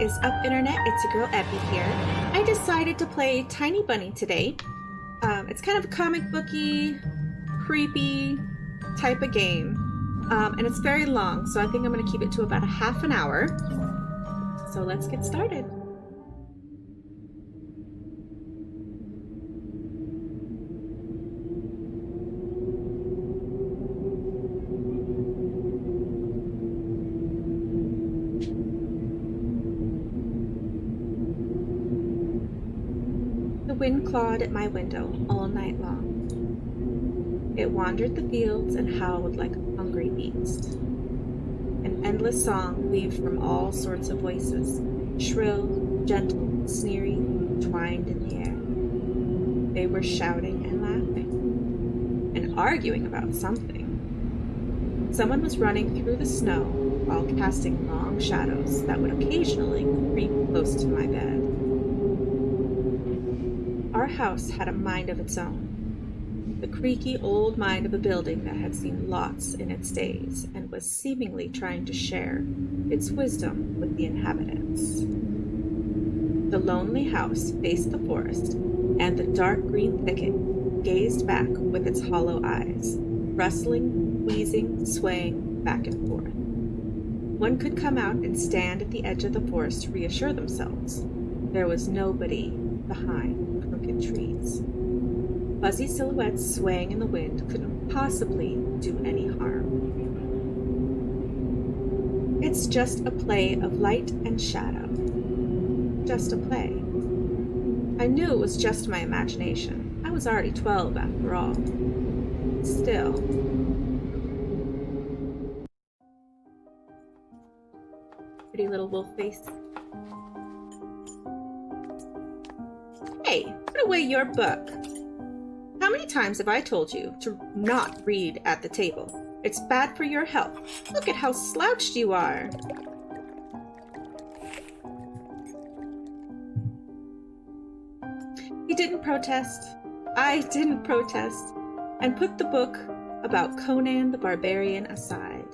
is up, Internet? It's your girl Epi here. I decided to play Tiny Bunny today. It's kind of a comic booky, creepy type of game. And it's very long, so I think I'm going to keep it to about a half an hour. So let's get started. The wind clawed at my window all night long. It wandered the fields and howled like a hungry beast. An endless song weaved from all sorts of voices, shrill, gentle, sneering, twined in the air. They were shouting and laughing, and arguing about something. Someone was running through the snow while casting long shadows that would occasionally creep close to my bed. Our house had a mind of its own, the creaky old mind of a building that had seen lots in its days and was seemingly trying to share its wisdom with the inhabitants. The lonely house faced the forest, and the dark green thicket gazed back with its hollow eyes, rustling, wheezing, swaying back and forth. One could come out and stand at the edge of the forest to reassure themselves. There was nobody behind crooked trees. Fuzzy silhouettes swaying in the wind couldn't possibly do any harm. It's just a play of light and shadow. Just a play. I knew it was just my imagination. I was already 12 after all. Still. Pretty little wolf face. Hey, put away your book. How many times have I told you to not read at the table? It's bad for your health. Look at how slouched you are. He didn't protest. I didn't protest, and put the book about Conan the Barbarian aside.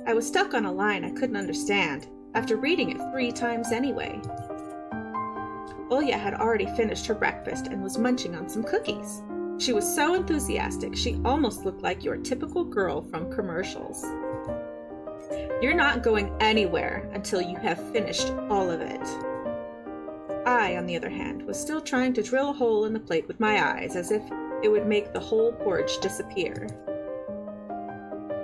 I was stuck on a line I couldn't understand after reading it 3 times anyway. Olya had already finished her breakfast and was munching on some cookies. She was so enthusiastic, she almost looked like your typical girl from commercials. You're not going anywhere until you have finished all of it. I, on the other hand, was still trying to drill a hole in the plate with my eyes, as if it would make the whole porridge disappear.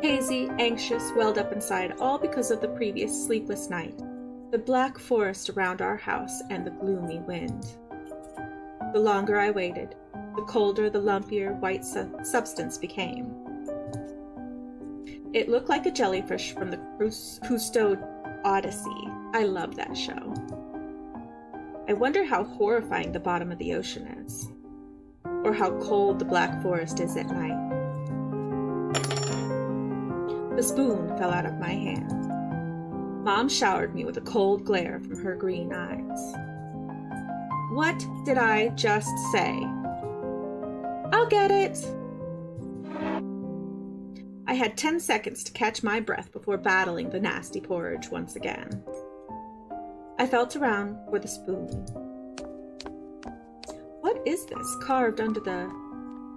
Hazy, anxious, welled up inside, all because of the previous sleepless night, the black forest around our house, and the gloomy wind. The longer I waited, the colder the lumpier white substance became. It looked like a jellyfish from the Cousteau Odyssey. I love that show. I wonder how horrifying the bottom of the ocean is, or how cold the black forest is at night. The spoon fell out of my hand. Mom showered me with a cold glare from her green eyes. What did I just say? I'll get it. I had 10 seconds to catch my breath before battling the nasty porridge once again. I felt around for the spoon. What is this carved under the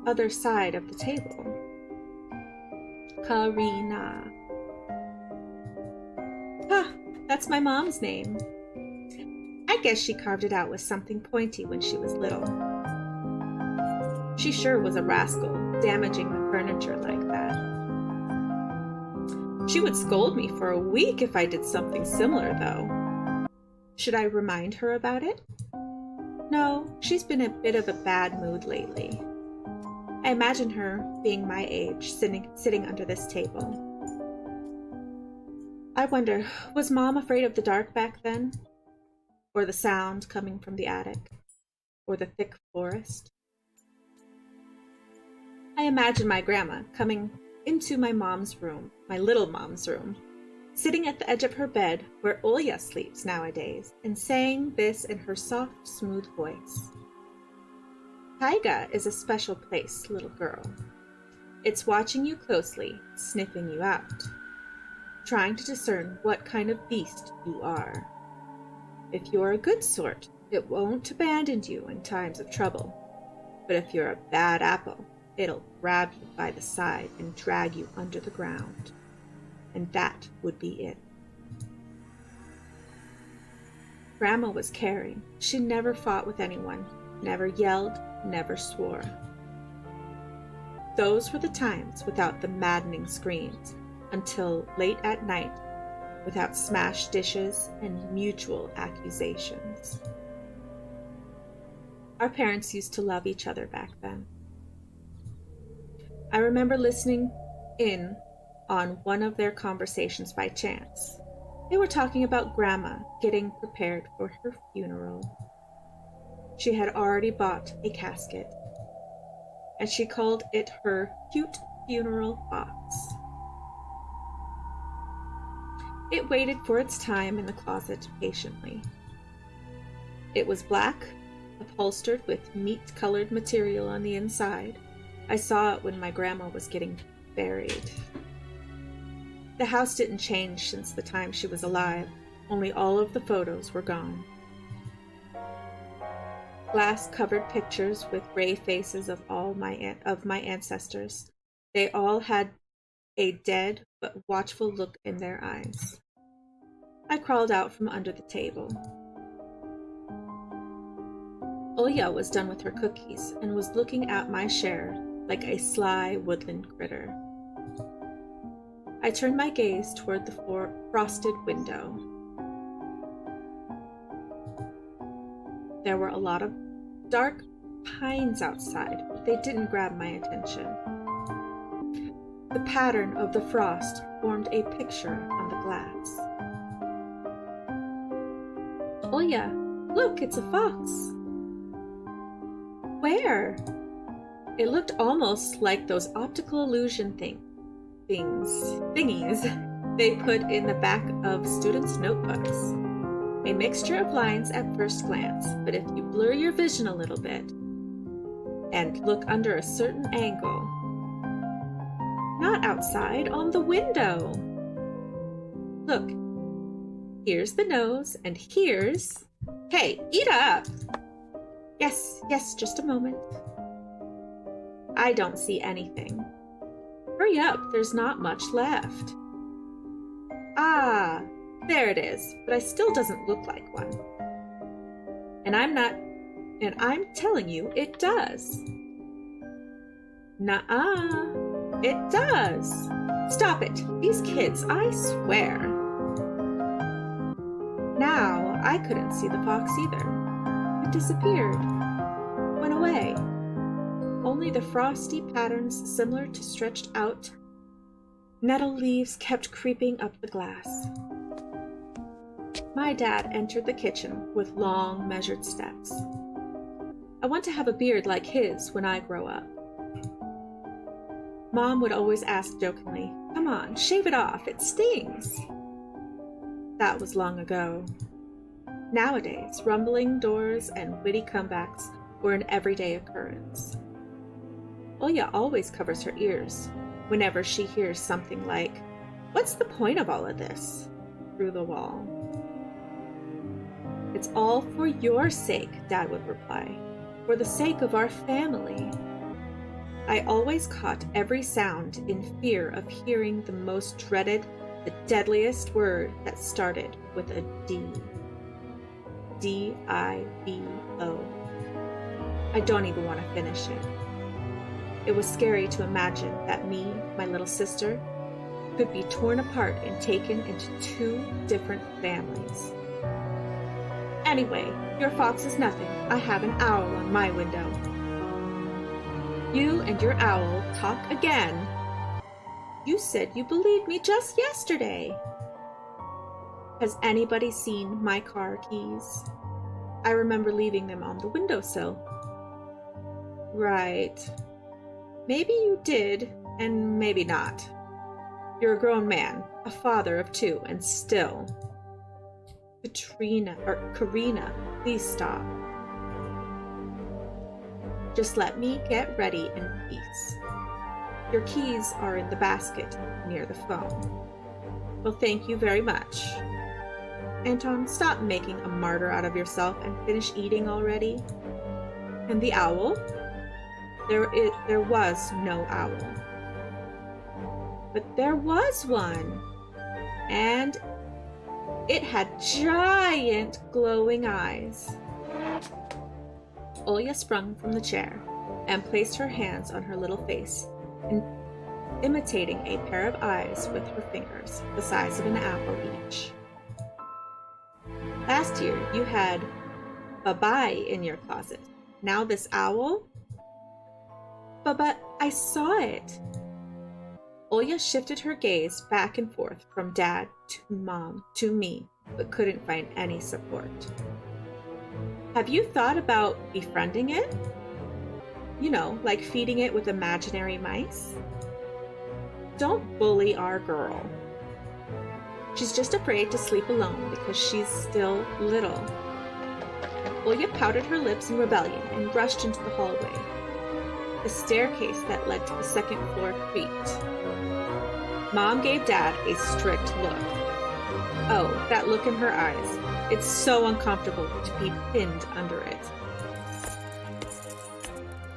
other side of the table? Karina. Ah, that's my mom's name. I guess she carved it out with something pointy when she was little. She sure was a rascal, damaging the furniture like that. She would scold me for a week if I did something similar, though. Should I remind her about it? No, she's been in a bit of a bad mood lately. I imagine her, being my age, sitting under this table. I wonder, was Mom afraid of the dark back then? Or the sound coming from the attic? Or the thick forest? I imagine my grandma coming into my mom's room, my little mom's room, sitting at the edge of her bed where Olya sleeps nowadays, and saying this in her soft, smooth voice. Taiga is a special place, little girl. It's watching you closely, sniffing you out, trying to discern what kind of beast you are. If you're a good sort, it won't abandon you in times of trouble. But if you're a bad apple, it'll grab you by the side and drag you under the ground. And that would be it. Grandma was caring. She never fought with anyone, never yelled, never swore. Those were the times without the maddening screams, until late at night, without smashed dishes and mutual accusations. Our parents used to love each other back then. I remember listening in on one of their conversations by chance. They were talking about Grandma getting prepared for her funeral. She had already bought a casket, and she called it her cute funeral box. It waited for its time in the closet patiently. It was black, upholstered with meat-colored material on the inside. I saw it when my grandma was getting buried. The house didn't change since the time she was alive, only all of the photos were gone. Glass-covered pictures with gray faces of my ancestors. They all had a dead but watchful look in their eyes. I crawled out from under the table. Olya was done with her cookies and was looking at my share like a sly woodland critter. I turned my gaze toward the frosted window. There were a lot of dark pines outside, but they didn't grab my attention. The pattern of the frost formed a picture on the glass. Olya, look, it's a fox. Where? It looked almost like those optical illusion thingies they put in the back of students' notebooks. A mixture of lines at first glance, but if you blur your vision a little bit and look under a certain angle. Not outside, on the window. Look, here's the nose, and here's... Hey, eat up! Yes, just a moment. I don't see anything. Hurry up, there's not much left. Ah, there it is, but it still doesn't look like one. And I'm telling you, it does. Nuh-uh, it does. Stop it, these kids, I swear. Now, I couldn't see the fox either. It disappeared, went away. Only the frosty patterns similar to stretched out nettle leaves kept creeping up the glass. My dad entered the kitchen with long, measured steps. I want to have a beard like his when I grow up. Mom would always ask jokingly, "Come on, shave it off, it stings." That was long ago. Nowadays, rumbling doors and witty comebacks were an everyday occurrence. Olya always covers her ears whenever she hears something like, "What's the point of all of this?" through the wall. "It's all for your sake," Dad would reply, "for the sake of our family." I always caught every sound in fear of hearing the most dreaded, the deadliest word that started with a D. D-I-V-O. I don't even want to finish it. It was scary to imagine that me, my little sister, could be torn apart and taken into two different families. Anyway, your fox is nothing. I have an owl on my window. You and your owl talk again. You said you believed me just yesterday. Has anybody seen my car keys? I remember leaving them on the windowsill. Right. Maybe you did, and maybe not. You're a grown man, a father of two, and still. Karina, please stop. Just let me get ready in peace. Your keys are in the basket near the phone. Well, thank you very much. Anton, stop making a martyr out of yourself and finish eating already. And the owl? There was no owl. But there was one. And it had giant glowing eyes. Olya sprung from the chair and placed her hands on her little face, imitating a pair of eyes with her fingers, the size of an apple each. Last year, you had Babai in your closet. Now this owl? But I saw it. Olya shifted her gaze back and forth from Dad to Mom to me, but couldn't find any support. Have you thought about befriending it? You know, like feeding it with imaginary mice? Don't bully our girl. She's just afraid to sleep alone because she's still little. Olya pouted her lips in rebellion and rushed into the hallway. The staircase that led to the second floor creaked. Mom gave Dad a strict look. Oh, that look in her eyes. It's so uncomfortable to be pinned under it.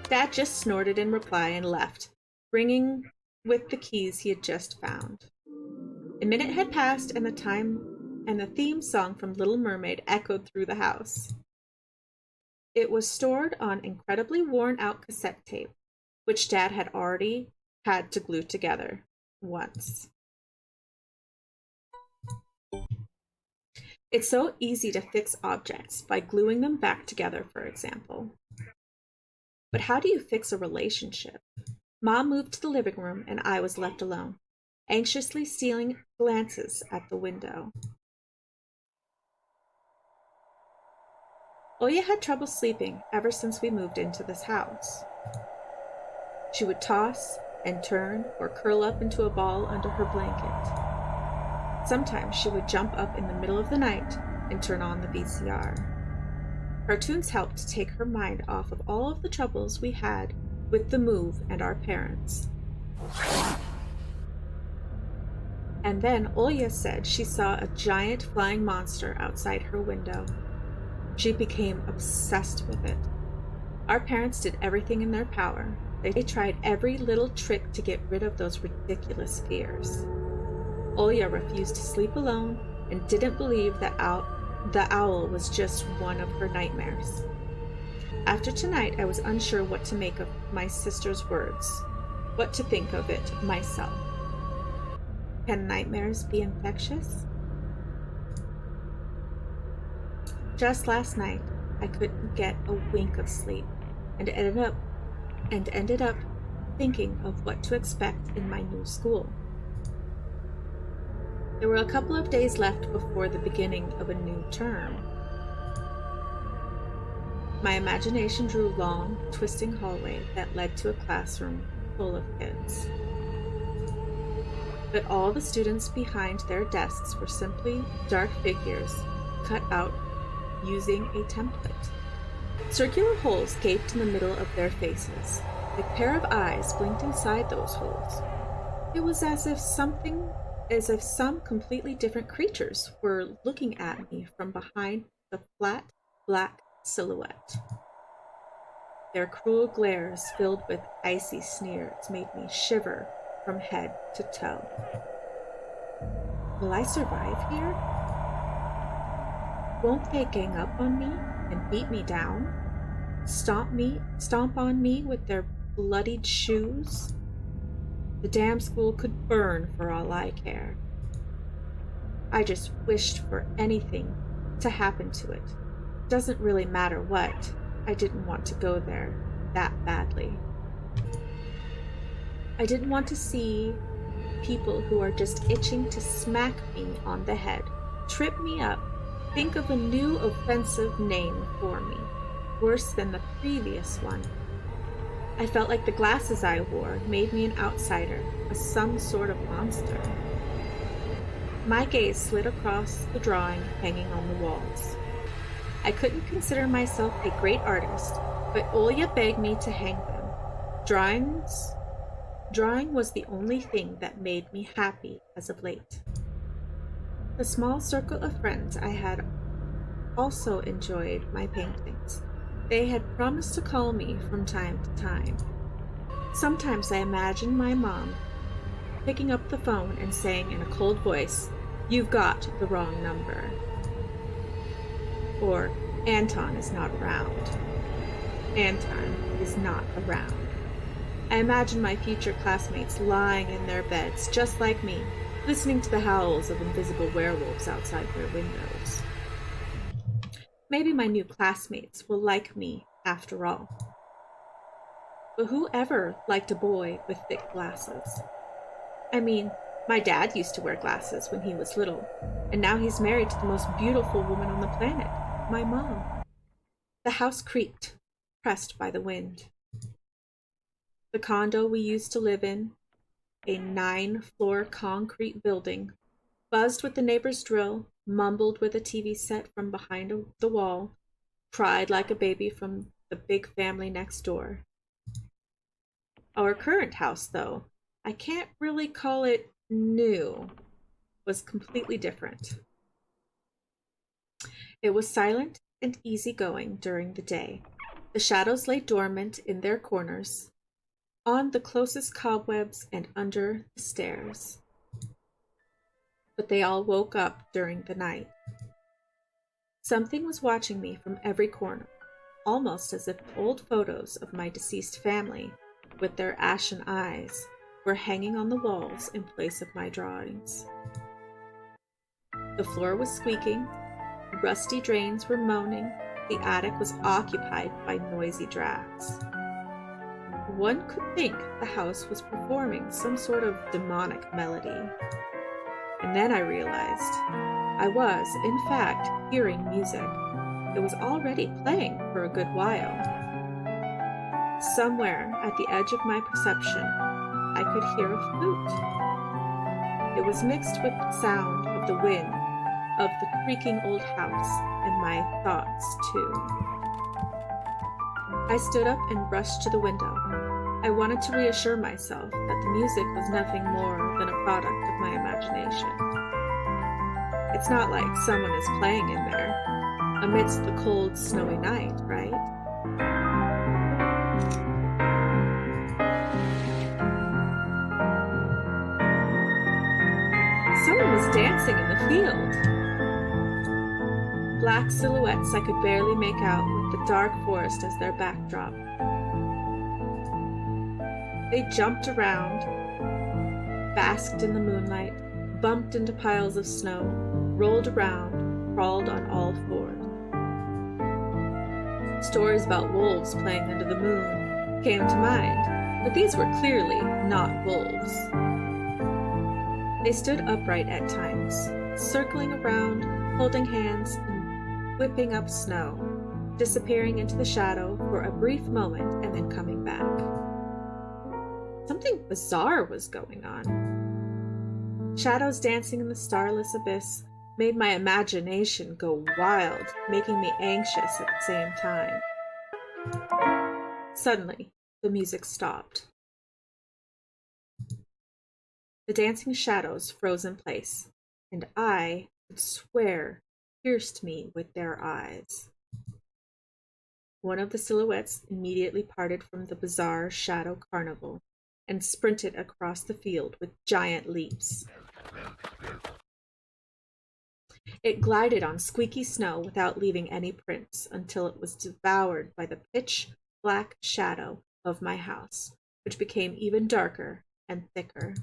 Dad just snorted in reply and left, bringing with the keys he had just found. A minute had passed and the theme song from Little Mermaid echoed through the house. It was stored on incredibly worn-out cassette tape, which Dad had already had to glue together once. It's so easy to fix objects by gluing them back together, for example. But how do you fix a relationship? Mom moved to the living room and I was left alone, anxiously stealing glances at the window. Olya had trouble sleeping ever since we moved into this house. She would toss and turn or curl up into a ball under her blanket. Sometimes she would jump up in the middle of the night and turn on the VCR. Cartoons helped to take her mind off of all of the troubles we had with the move and our parents. And then Olya said she saw a giant flying monster outside her window. She became obsessed with it. Our parents did everything in their power. They tried every little trick to get rid of those ridiculous fears. Olya refused to sleep alone and didn't believe that the owl was just one of her nightmares. After tonight, I was unsure what to make of my sister's words, what to think of it myself. Can nightmares be infectious? Just last night, I couldn't get a wink of sleep and ended up thinking of what to expect in my new school. There were a couple of days left before the beginning of a new term. My imagination drew long, twisting hallway that led to a classroom full of kids. But all the students behind their desks were simply dark figures cut out using a template. Circular holes gaped in the middle of their faces. A pair of eyes blinked inside those holes. It was as if some completely different creatures were looking at me from behind the flat, black silhouette. Their cruel glares, filled with icy sneers, made me shiver from head to toe. Will I survive here? Won't they gang up on me and beat me down? Stomp on me with their bloodied shoes? The damn school could burn for all I care. I just wished for anything to happen to it. Doesn't really matter what. I didn't want to go there that badly. I didn't want to see people who are just itching to smack me on the head, trip me up, think of a new offensive name for me, worse than the previous one. I felt like the glasses I wore made me an outsider, some sort of monster. My gaze slid across the drawing hanging on the walls. I couldn't consider myself a great artist, but Olya begged me to hang them. Drawing was the only thing that made me happy as of late. The small circle of friends I had also enjoyed my paintings. They had promised to call me from time to time. Sometimes I imagined my mom picking up the phone and saying in a cold voice, "You've got the wrong number." Or, "Anton is not around." Anton is not around. I imagined my future classmates lying in their beds just like me, listening to the howls of invisible werewolves outside their windows. Maybe my new classmates will like me after all. But who ever liked a boy with thick glasses? I mean, my dad used to wear glasses when he was little, and now he's married to the most beautiful woman on the planet, my mom. The house creaked, pressed by the wind. The condo we used to live in, a 9-floor concrete building, buzzed with the neighbor's drill, mumbled with a TV set from behind the wall, cried like a baby from the big family next door. Our current house, though, I can't really call it new, was completely different. It was silent and easygoing during the day. The shadows lay dormant in their corners, on the closest cobwebs and under the stairs. But they all woke up during the night. Something was watching me from every corner, almost as if old photos of my deceased family, with their ashen eyes, were hanging on the walls in place of my drawings. The floor was squeaking, rusty drains were moaning, the attic was occupied by noisy drafts. One could think the house was performing some sort of demonic melody. And then I realized I was, in fact, hearing music. It was already playing for a good while. Somewhere at the edge of my perception, I could hear a flute. It was mixed with the sound of the wind, of the creaking old house, and my thoughts, too. I stood up and rushed to the window. I wanted to reassure myself that the music was nothing more than a product of my imagination. It's not like someone is playing in there, amidst the cold, snowy night, right? Someone was dancing in the field. Black silhouettes I could barely make out with the dark forest as their backdrop. They jumped around, basked in the moonlight, bumped into piles of snow, rolled around, crawled on all fours. Stories about wolves playing under the moon came to mind, but these were clearly not wolves. They stood upright at times, circling around, holding hands, and whipping up snow, disappearing into the shadow for a brief moment and then coming back. Something bizarre was going on. Shadows dancing in the starless abyss made my imagination go wild, making me anxious at the same time. Suddenly, the music stopped. The dancing shadows froze in place, and I could swear pierced me with their eyes. One of the silhouettes immediately parted from the bizarre shadow carnival and sprinted across the field with giant leaps. It glided on squeaky snow without leaving any prints until it was devoured by the pitch-black shadow of my house, which became even darker and thicker.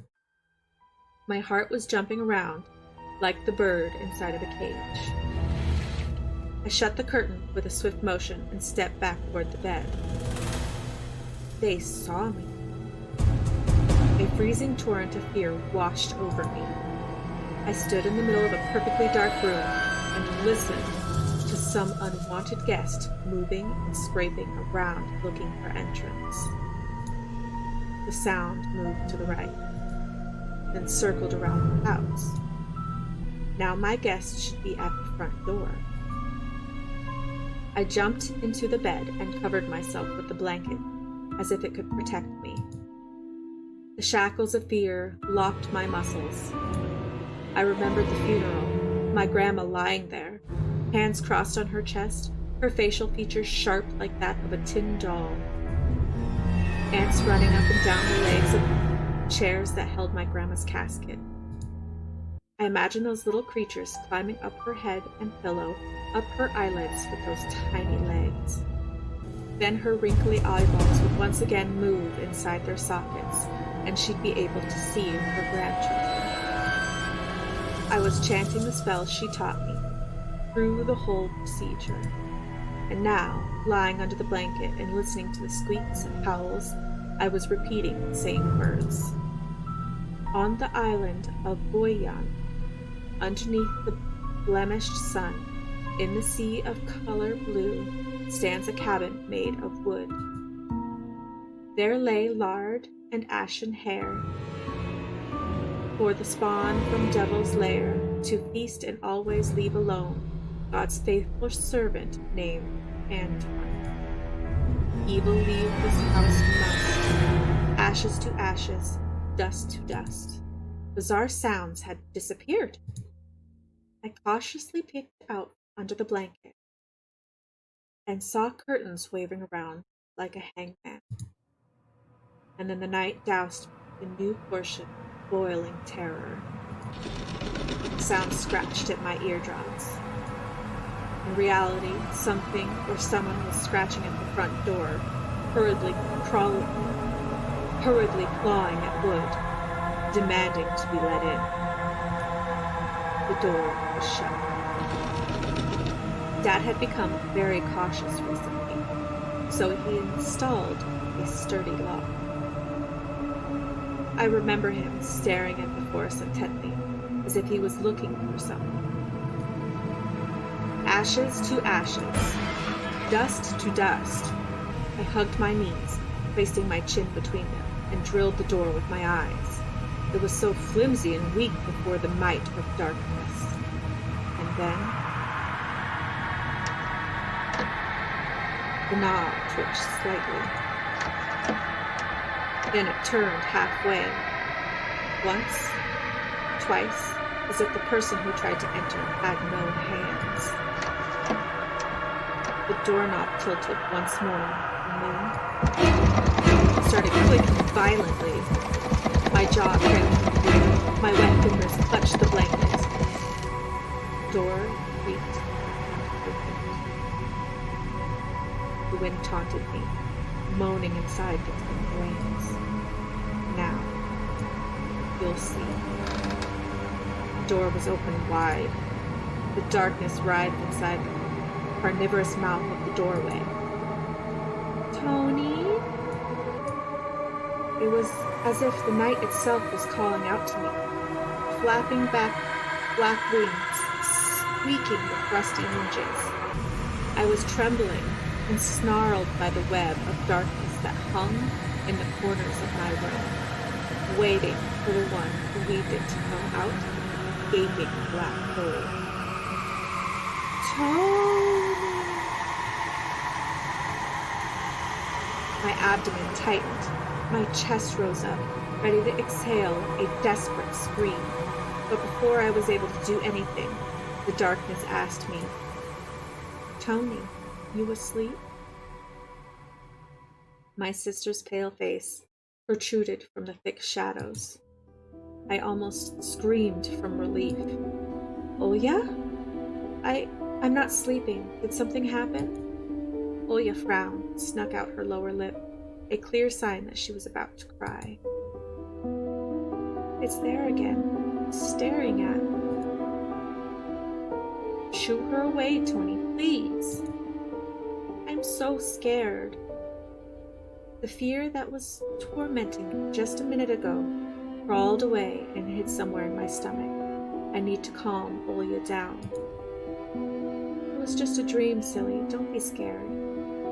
My heart was jumping around like the bird inside of a cage. I shut the curtain with a swift motion and stepped back toward the bed. They saw me. A freezing torrent of fear washed over me. I stood in the middle of a perfectly dark room and listened to some unwanted guest moving and scraping around looking for entrance. The sound moved to the right, then circled around the house. Now my guest should be at the front door. I jumped into the bed and covered myself with the blanket, as if it could protect me. The shackles of fear locked my muscles. I remembered the funeral, my grandma lying there, hands crossed on her chest, her facial features sharp like that of a tin doll. Ants running up and down the legs of chairs that held my grandma's casket. I imagine those little creatures climbing up her head and pillow, up her eyelids with those tiny legs. Then her wrinkly eyeballs would once again move inside their sockets, and she'd be able to see her grandchildren. I was chanting the spells she taught me through the whole procedure. And now, lying under the blanket and listening to the squeaks and howls, I was repeating the same words. On the island of Boyan, underneath the blemished sun, in the sea of color blue, stands a cabin made of wood. There lay lard and ashen hair, for the spawn from devil's lair, to feast and always leave alone God's faithful servant named Anton. Evil leave this house must, ashes to ashes, dust to dust. Bizarre sounds had disappeared. I cautiously peeked out under the blanket and saw curtains waving around like a hangman. And then the night doused the new portion of boiling terror. Sounds scratched at my eardrums. In reality, something or someone was scratching at the front door, hurriedly clawing at wood, demanding to be let in. The door was shut. Dad had become very cautious recently, so he installed a sturdy lock. I remember him staring at the force intently, as if he was looking for something. Ashes to ashes, dust to dust. I hugged my knees, placing my chin between them, and drilled the door with my eyes. It was so flimsy and weak before the might of darkness. And then the knob twitched slightly. Then it turned halfway. Once, twice, as if the person who tried to enter had no hands. The doorknob tilted once more, and then started clicking violently. My jaw cramped. My wet fingers clutched the blanket. Door creaked and opened. The wind taunted me, moaning inside the tin flames. Now, you'll see. The door was open wide. The darkness writhed inside the carnivorous mouth of the doorway. Tony? It was as if the night itself was calling out to me, flapping back black wings, squeaking with rusty hinges. I was trembling and snarled by the web of darkness that hung in the corners of my room, waiting for the one who weaved it to come out of the gaping black hole. Tony! My abdomen tightened. My chest rose up, ready to exhale a desperate scream. But before I was able to do anything, the darkness asked me, Tony, you asleep? My sister's pale face protruded from the thick shadows. I almost screamed from relief. Olya? I'm not sleeping. Did something happen? Olya frowned, snuck out her lower lip, a clear sign that she was about to cry. It's there again, staring at me. Shoo her away, Tony, please. I'm so scared. The fear that was tormenting me just a minute ago crawled away and hid somewhere in my stomach. I need to calm Olya down. It was just a dream, silly. Don't be scared.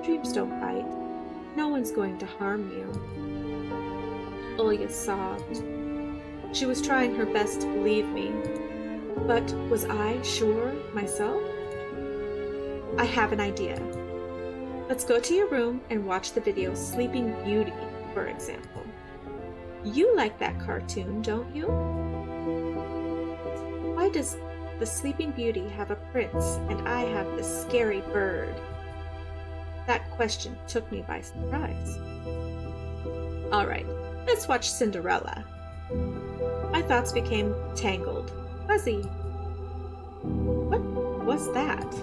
Dreams don't bite. No one's going to harm you. Olya sobbed. She was trying her best to believe me. But was I sure myself? I have an idea. Let's go to your room and watch the video Sleeping Beauty, for example. You like that cartoon, don't you? Why does the Sleeping Beauty have a prince and I have this scary bird? That question took me by surprise. All right, let's watch Cinderella. My thoughts became tangled, fuzzy. What was that?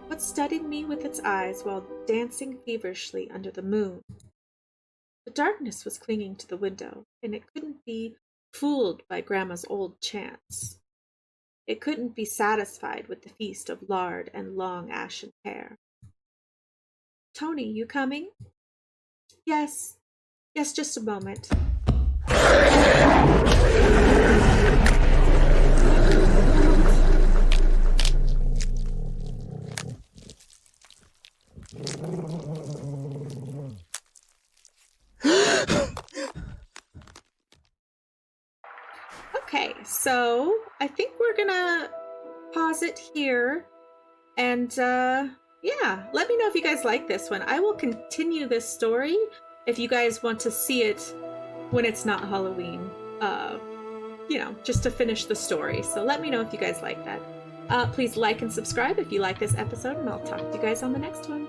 What studied me with its eyes while dancing feverishly under the moon? The darkness was clinging to the window, and it couldn't be fooled by Grandma's old chants. It couldn't be satisfied with the feast of lard and long ashen hair. Tony, you coming? Yes. Yes, just a moment. Okay, so I think we're gonna pause it here, and yeah, let me know if you guys like this one. I will continue this story if you guys want to see it when it's not Halloween, just to finish the story. So let me know if you guys like that. Please like and subscribe if you like this episode, and I'll talk to you guys on the next one.